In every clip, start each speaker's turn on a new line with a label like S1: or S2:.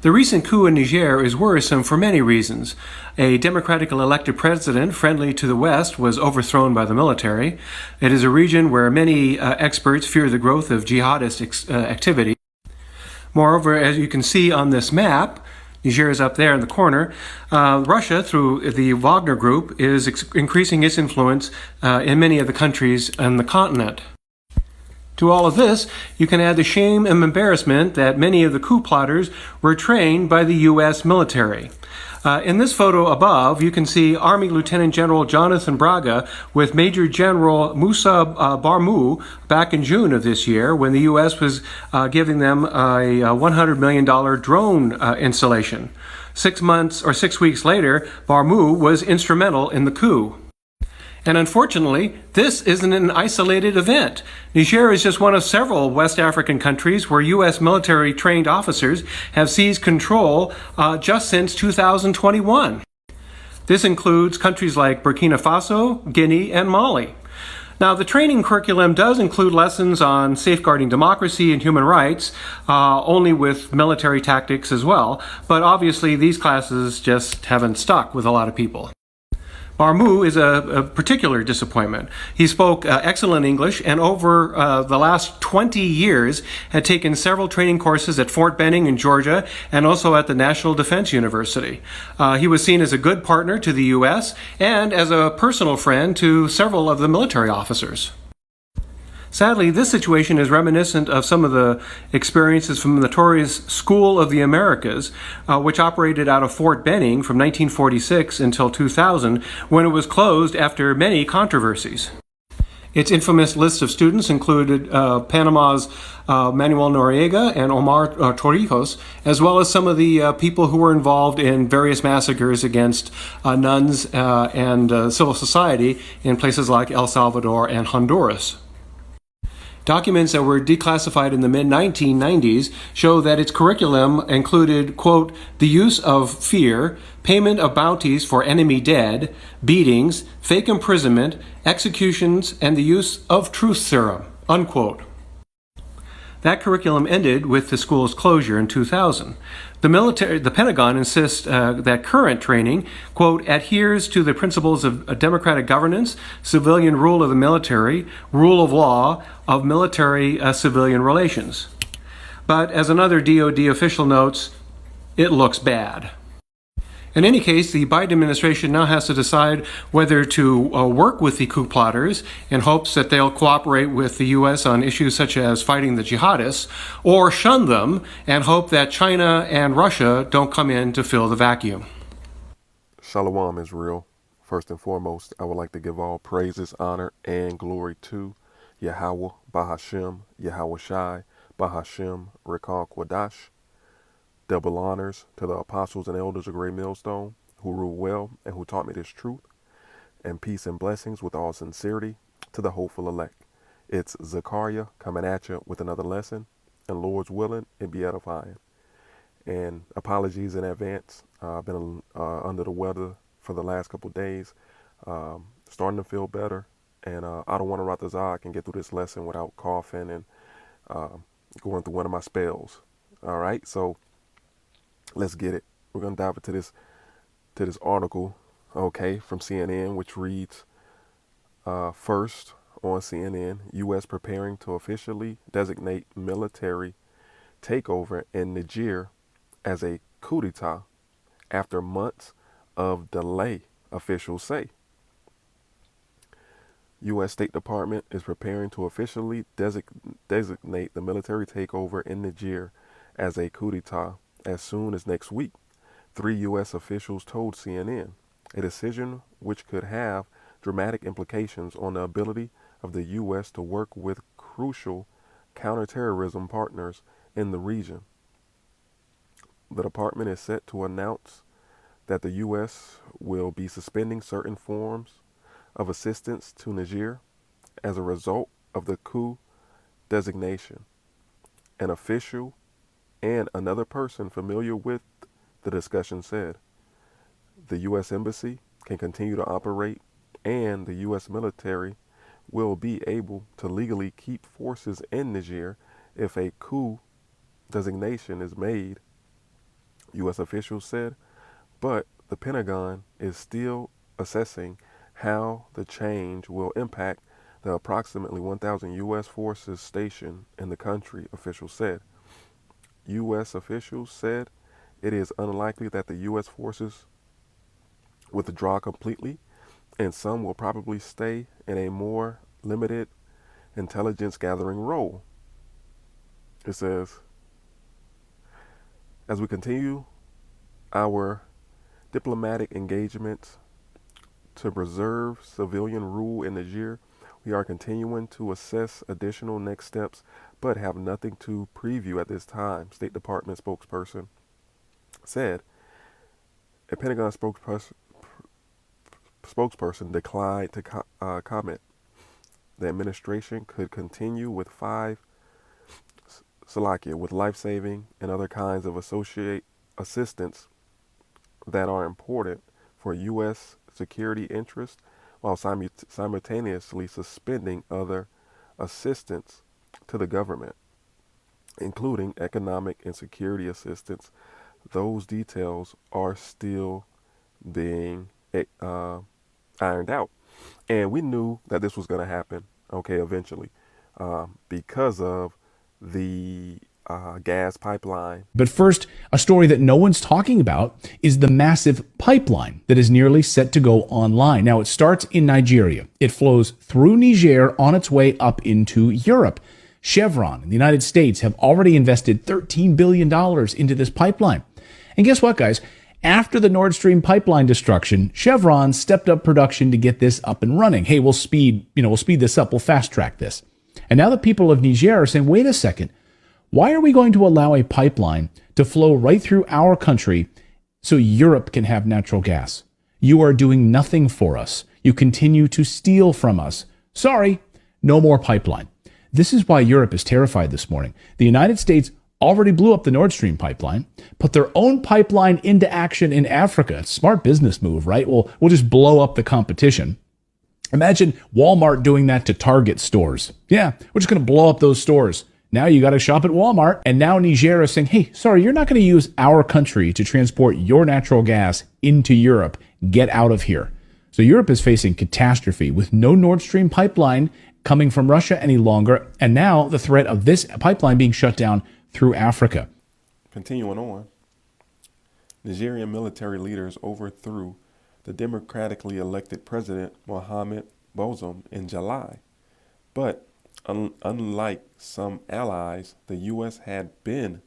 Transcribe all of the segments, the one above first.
S1: The recent coup in Niger is worrisome for many reasons. A democratically elected president friendly to the West was overthrown by the military. It is a region where many experts fear the growth of jihadist activity. Moreover, as you can see on this map, Niger is up there in the corner. Russia, through the Wagner Group, is increasing its influence in many of the countries on the continent. To all of this, you can add the shame and embarrassment that many of the coup plotters were trained by the U.S. military. In this photo above, you can see Army Lieutenant General Jonathan Braga with Major General Moussa Barmou back in June of this year when the U.S. was giving them a $100 million drone installation. 6 months or 6 weeks later, Barmou was instrumental in the coup. And unfortunately, this isn't an isolated event. Niger is just one of several West African countries where U.S. military-trained officers have seized control just since 2021. This includes countries like Burkina Faso, Guinea, and Mali. Now, the training curriculum does include lessons on safeguarding democracy and human rights, only with military tactics as well, but obviously these classes just haven't stuck with a lot of people. Barmou is a particular disappointment. He spoke excellent English and over the last 20 years had taken several training courses at Fort Benning in Georgia and also at the National Defense University. He was seen as a good partner to the U.S. and as a personal friend to several of the military officers. Sadly, this situation is reminiscent of some of the experiences from the notorious School of the Americas, which operated out of Fort Benning from 1946 until 2000, when it was closed after many controversies. Its infamous list of students included Panama's Manuel Noriega and Omar Torrijos, as well as some of the people who were involved in various massacres against nuns and civil society in places like El Salvador and Honduras. Documents that were declassified in the mid-1990s show that its curriculum included, quote, the use of fear, payment of bounties for enemy dead, beatings, fake imprisonment, executions, and the use of truth serum, unquote. That curriculum ended with the school's closure in 2000. The Pentagon insists that current training, quote, adheres to the principles of democratic governance, civilian rule of the military, rule of law, of military-civilian relations. But as another DoD official notes, it looks bad. In any case, the Biden administration now has to decide whether to work with the coup plotters in hopes that they'll cooperate with the U.S. on issues such as fighting the jihadists, or shun them and hope that China and Russia don't come in to fill the vacuum.
S2: Shalom, Israel. First and foremost, I would like to give all praises, honor, and glory to Yahweh, Bahashem, Yahweh Shai, Bahashem, Rekal Kwadash. Double honors to the apostles and elders of Great Millstone who ruled well and who taught me this truth. And peace and blessings with all sincerity to the hopeful elect. It's Zachariah coming at you with another lesson. And Lord's willing, it be edifying. And apologies in advance. I've been under the weather for the last couple of days. Starting to feel better. And I don't want to ratazah. I can get through this lesson without coughing and going through one of my spells. All right, so let's get it. We're going to dive into this article, okay, from CNN, which reads, first on CNN, U.S. preparing to officially designate military takeover in Niger as a coup d'etat after months of delay, officials say. U.S. State Department is preparing to officially designate the military takeover in Niger as a coup d'etat as soon as next week, 3 U.S. officials told CNN, a decision which could have dramatic implications on the ability of the U.S. to work with crucial counterterrorism partners in the region. The department is set to announce that the U.S. will be suspending certain forms of assistance to Niger as a result of the coup designation. An official and another person familiar with the discussion said the U.S. Embassy can continue to operate and the U.S. military will be able to legally keep forces in Niger if a coup designation is made U.S. officials said, but the Pentagon is still assessing how the change will impact the approximately 1,000 U.S. forces stationed in the country, officials said. U.S. officials said it is unlikely that the U.S. forces withdraw completely, and some will probably stay in a more limited intelligence gathering role. It says, as we continue our diplomatic engagements to preserve civilian rule in Niger, we are continuing to assess additional next steps, but have nothing to preview at this time, State Department spokesperson said. A Pentagon spokesperson declined to comment. The administration could continue with with life-saving and other kinds of associate assistance that are important for U.S. security interests, while simultaneously suspending other assistance to the government, including economic and security assistance. Those details are still being ironed out. And we knew that this was going to happen, okay, eventually, because of the gas pipeline.
S3: But first, a story that no one's talking about is the massive pipeline that is nearly set to go online. Now, it starts in Nigeria. It flows through Niger on its way up into Europe. Chevron and the United States have already invested $13 billion into this pipeline. And guess what, guys? After the Nord Stream pipeline destruction, Chevron stepped up production to get this up and running. Hey, we'll speed this up. We'll fast track this. And now the people of Niger are saying, wait a second. Why are we going to allow a pipeline to flow right through our country so Europe can have natural gas? You are doing nothing for us. You continue to steal from us. Sorry, no more pipeline. This is why Europe is terrified this morning. The United States already blew up the Nord Stream pipeline, put their own pipeline into action in Africa. Smart business move, right? We'll just blow up the competition. Imagine Walmart doing that to Target stores. Yeah, we're just going to blow up those stores. Now you got to shop at Walmart. And now Niger is saying, hey, sorry, you're not going to use our country to transport your natural gas into Europe. Get out of here. So Europe is facing catastrophe with no Nord Stream pipeline coming from Russia any longer. And now the threat of this pipeline being shut down through Africa.
S2: Continuing on, Nigerian military leaders overthrew the democratically elected president Mohamed Bazoum in July. But unlike some allies, the U.S. had been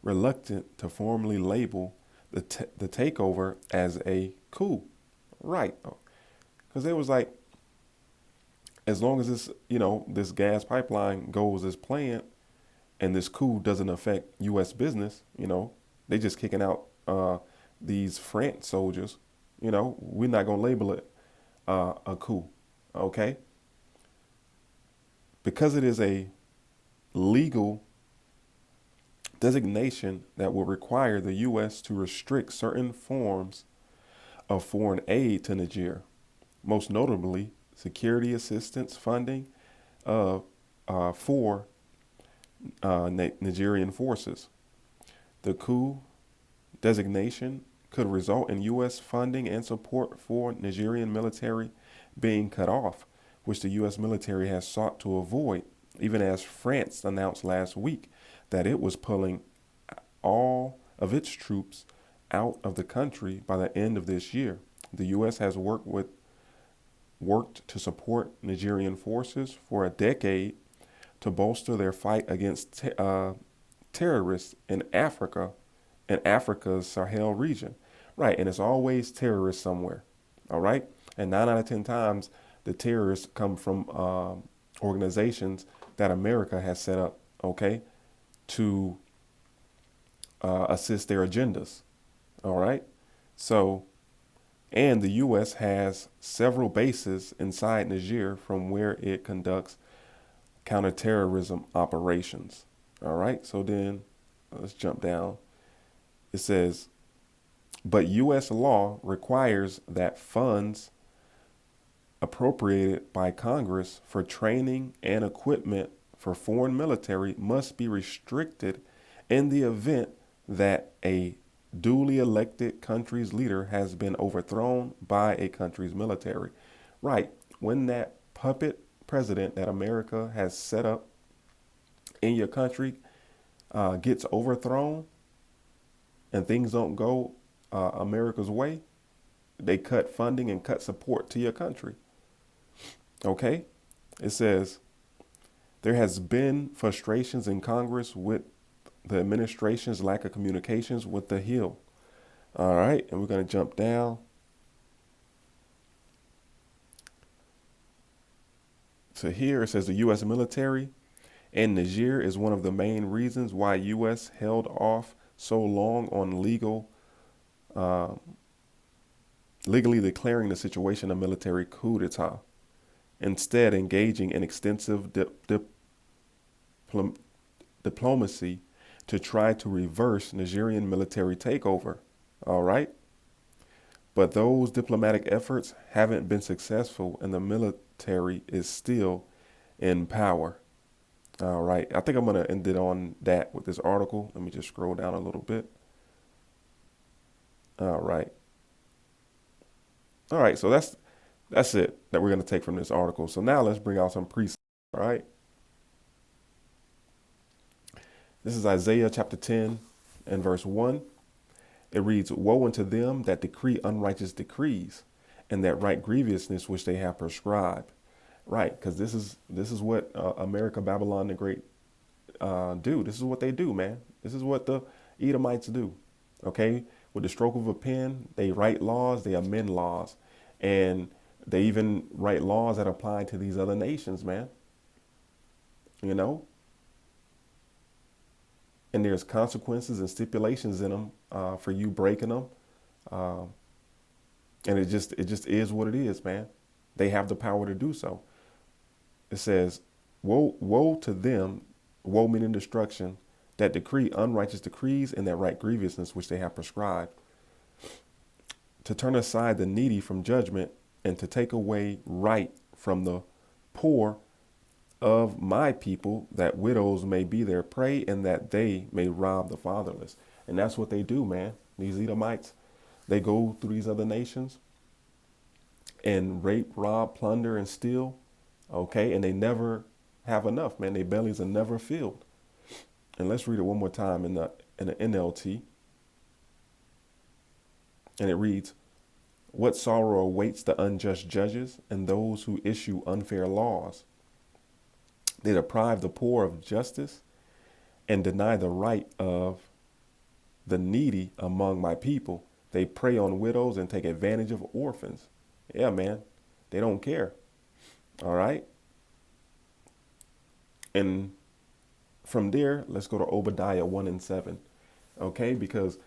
S2: reluctant to formally label the takeover as a coup. Right. Because it was like, as long as this gas pipeline goes as planned and this coup doesn't affect U.S. business, they just kicking out these French soldiers, we're not going to label it a coup. Okay? Because it is a legal designation that will require the U.S. to restrict certain forms of foreign aid to Niger, most notably security assistance funding for Nigerian forces. The coup designation could result in U.S. funding and support for Nigerian military being cut off, which the U.S. military has sought to avoid, even as France announced last week that it was pulling all of its troops out of the country by the end of this year. The U.S. has worked to support Nigerian forces for a decade to bolster their fight against terrorists in Africa's Sahel region. Right, and it's always terrorists somewhere, all right? And 9 out of 10 times, the terrorists come from organizations that America has set up, okay, to assist their agendas, all right? So, and the U.S. has several bases inside Niger from where it conducts counterterrorism operations, all right? So then, let's jump down. It says, but U.S. law requires that funds appropriated by Congress for training and equipment for foreign military must be restricted in the event that a duly elected country's leader has been overthrown by a country's military. Right. When that puppet president that America has set up in your country gets overthrown and things don't go America's way, they cut funding and cut support to your country. Okay? It says, there has been frustrations in Congress with the administration's lack of communications with the Hill. All right, and we're going to jump down to here. It says the U.S. military in Niger is one of the main reasons why U.S. held off so long on legally declaring the situation a military coup d'etat, instead engaging in extensive diplomacy to try to reverse Nigerian military takeover. All right. But those diplomatic efforts haven't been successful and the military is still in power. All right. I think I'm going to end it on that with this article. Let me just scroll down a little bit. All right. All right. So that's it that we're going to take from this article. So now let's bring out some precepts. All right. This is Isaiah chapter 10 and verse 1. It reads, woe unto them that decree unrighteous decrees and that write grievousness which they have prescribed. Right, because this is what America, Babylon the Great do. This is what they do, man. This is what the Edomites do. Okay, with the stroke of a pen, they write laws, they amend laws, and they even write laws that apply to these other nations, man. You know, and there's consequences and stipulations in them for you breaking them, and it just is what it is, man. They have the power to do so. It says, woe to them, woe meaning destruction, that decree unrighteous decrees and that write grievousness which they have prescribed, to turn aside the needy from judgment and to take away right from the poor of my people, that widows may be their prey and that they may rob the fatherless. And that's what they do, man. These Edomites, they go through these other nations and rape, rob, plunder, and steal. Okay, and they never have enough, man. Their bellies are never filled. And let's read it one more time in the NLT. And it reads, what sorrow awaits the unjust judges and those who issue unfair laws. They deprive the poor of justice and deny the right of the needy among my people. They prey on widows and take advantage of orphans. Yeah, man, they don't care. All right. And from there, let's go to Obadiah 1 and 7. Okay, because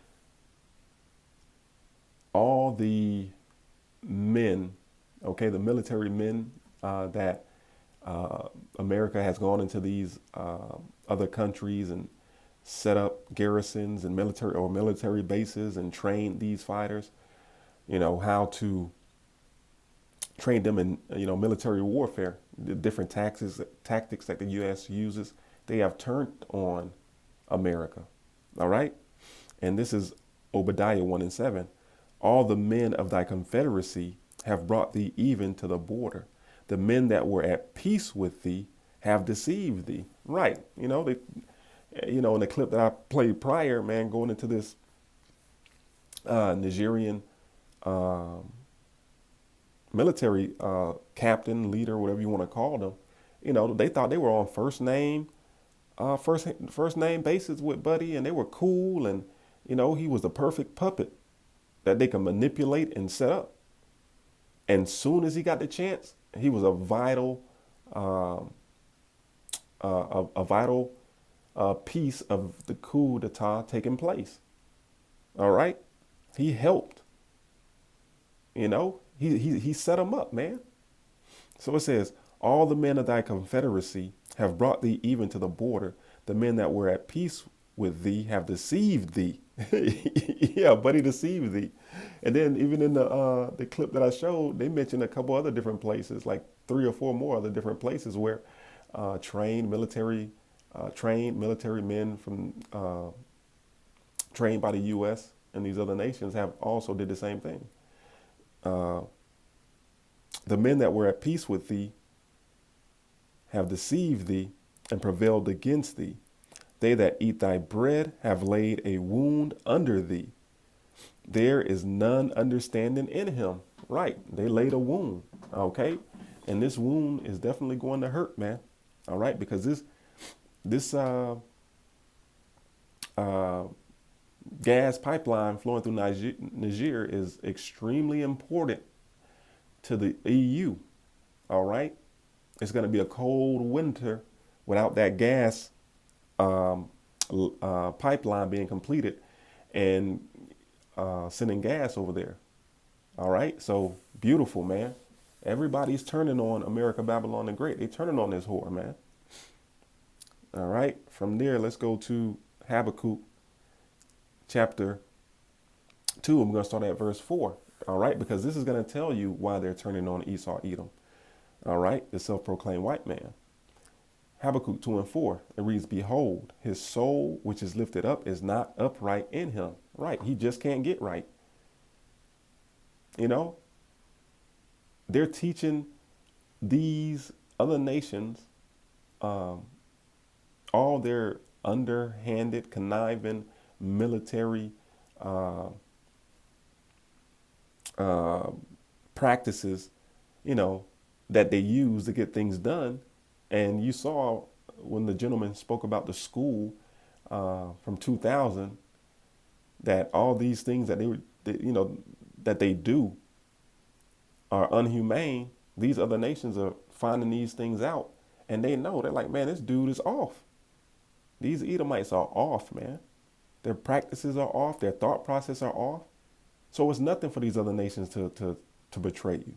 S2: all the men, okay, the military men that America has gone into these other countries and set up garrisons and military bases and trained these fighters, you know, how to train them in, military warfare, the different tactics that the U.S. uses. They have turned on America. All right. And this is Obadiah 1 and 7. All the men of thy confederacy have brought thee even to the border. The men that were at peace with thee have deceived thee. Right. In the clip that I played prior, man, going into this Nigerian military captain, leader, whatever you want to call them, they thought they were on first name basis with Buddy, and they were cool, and he was the perfect puppet that they could manipulate and set up. And soon as he got the chance, he was a vital piece of the coup d'etat taking place. All right, he helped. He set him up, man. So it says, all the men of thy confederacy have brought thee even to the border. The men that were at peace with thee have deceived thee. Yeah, but he deceived thee. And then even in the clip that I showed, they mentioned a couple other different places, like 3 or 4 more other different places where trained military men from trained by the U.S. and these other nations have also did the same thing. The men that were at peace with thee have deceived thee and prevailed against thee. They that eat thy bread have laid a wound under thee. There is none understanding in him. Right. They laid a wound. Okay. And this wound is definitely going to hurt, man. All right. Because this gas pipeline flowing through Niger is extremely important to the EU. All right. It's going to be a cold winter without that gas pipeline being completed and sending gas over there. All right. So beautiful, man. Everybody's turning on America, Babylon the Great. They turning on this whore, man. All right. From there, let's go to Habakkuk chapter 2. I'm going to start at verse 4. All right. Because this is going to tell you why they're turning on Esau, Edom. All right. The self-proclaimed white man. Habakkuk 2 and 4. It reads, behold, his soul, which is lifted up, is not upright in him. Right. He just can't get right. You know, they're teaching these other nations all their underhanded, conniving military practices, you know, that they use to get things done. And you saw when the gentleman spoke about the school from 2000, that all these things that that they do are unhumane. These other nations are finding these things out, and they know. They're like, man, this dude is off. These Edomites are off, man. Their practices are off. Their thought process are off. So it's nothing for these other nations to betray you.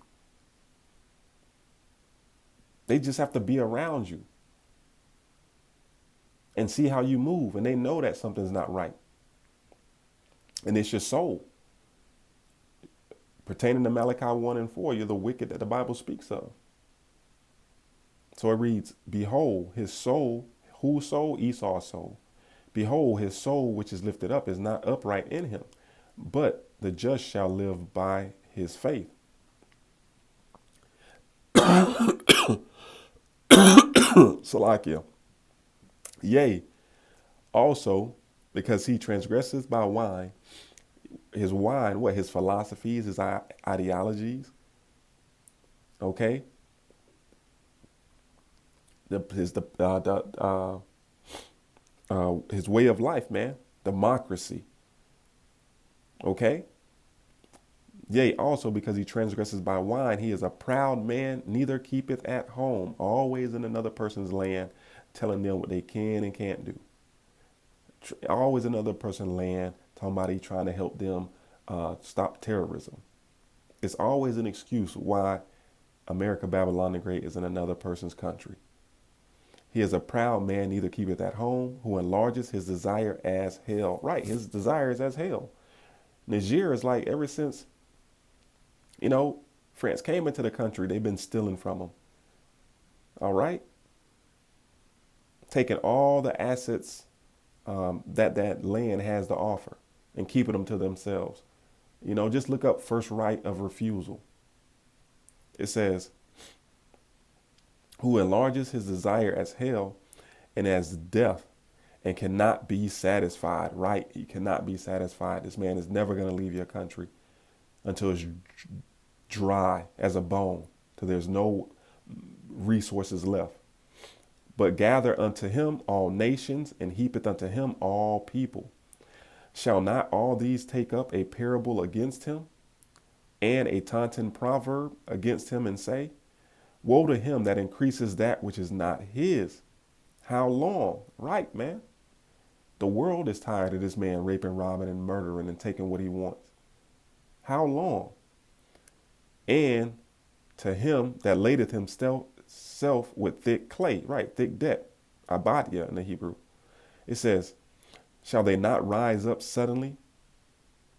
S2: They just have to be around you and see how you move, and they know that something's not right. And it's your soul. Pertaining to Malachi 1 and 4, you're the wicked that the Bible speaks of. So it reads, behold, his soul, whose soul? Esau's soul. Behold, his soul, which is lifted up, is not upright in him, but the just shall live by his faith. Salakia. Yea, also, because he transgresses by wine, his wine, what? His philosophies, his ideologies. Okay. His way of life, man. Democracy. Okay. Yea, also because he transgresses by wine, he is a proud man, neither keepeth at home, always in another person's land, telling them what they can and can't do. Always another person's land, talking about he trying to help them stop terrorism. It's always an excuse why America, Babylon the Great is in another person's country. He is a proud man, neither keepeth at home, who enlarges his desire as hell. Right, his desire is as hell. Niger is like, ever since, you know, France came into the country, they've been stealing from them. All right? Taking all the assets that land has to offer and keeping them to themselves. You know, just look up first right of refusal. It says, who enlarges his desire as hell and as death and cannot be satisfied. Right? He cannot be satisfied. This man is never going to leave your country until it's dry as a bone, till there's no resources left. But gather unto him all nations, and heapeth unto him all people. Shall not all these take up a parable against him, and a taunting proverb against him, and say, woe to him that increases that which is not his. How long? Right, man. The world is tired of this man raping, robbing, and murdering and taking what he wants. How long? And to him that ladeth himself with thick clay, right, thick debt, abadia in the Hebrew. It says, shall they not rise up suddenly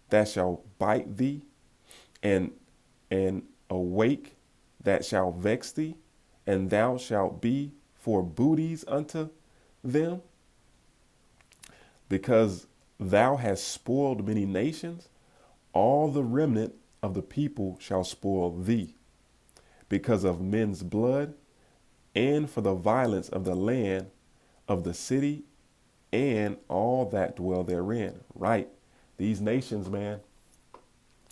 S2: that shall bite thee, and awake that shall vex thee, and thou shalt be for booties unto them? Because Thou hast spoiled many nations. All the remnant of the people shall spoil thee, because of men's blood, and for the violence of the land, of the city, and all that dwell therein. Right. These nations, man,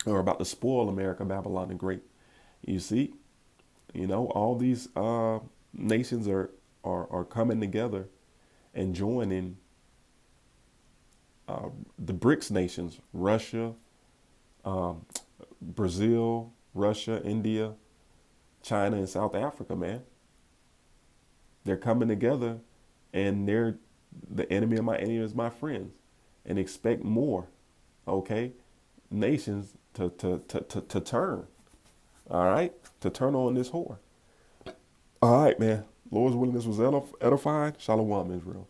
S2: are about to spoil America, Babylon the Great. You see, all these nations are coming together and joining the BRICS nations: Russia, Brazil, Russia, India, China, and South Africa. Man, they're coming together, and they're the enemy of my enemy is my friends, and expect more. Okay, nations to turn. All right, to turn on this whore. All right, man. Lord's willing, this was edifying. Shalom, Israel.